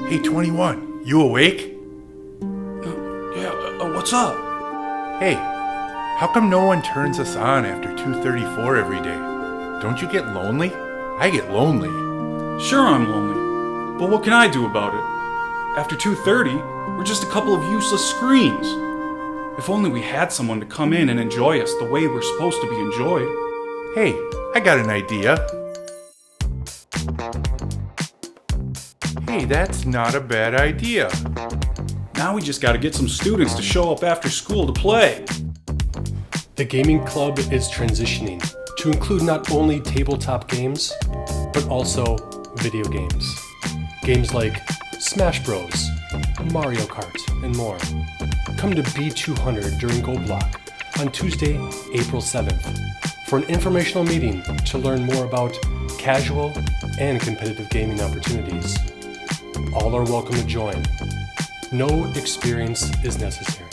Hey, 21, you awake? What's up? Hey, how come no one turns us on after 2:34 every day? Don't you get lonely? I get lonely. Sure I'm lonely, but what can I do about it? After 2:30, we're just a couple of useless screens. If only we had someone to come in and enjoy us the way we're supposed to be enjoyed. Hey, I got an idea. Hey, that's not a bad idea. Now we just gotta get some students to show up after school to play. The gaming club is transitioning to include not only tabletop games, but also video games. Games like Smash Bros, Mario Kart, and more. Come to B200 during Go Block on Tuesday, April 7th for an informational meeting to learn more about casual and competitive gaming opportunities. All are welcome to join. No experience is necessary.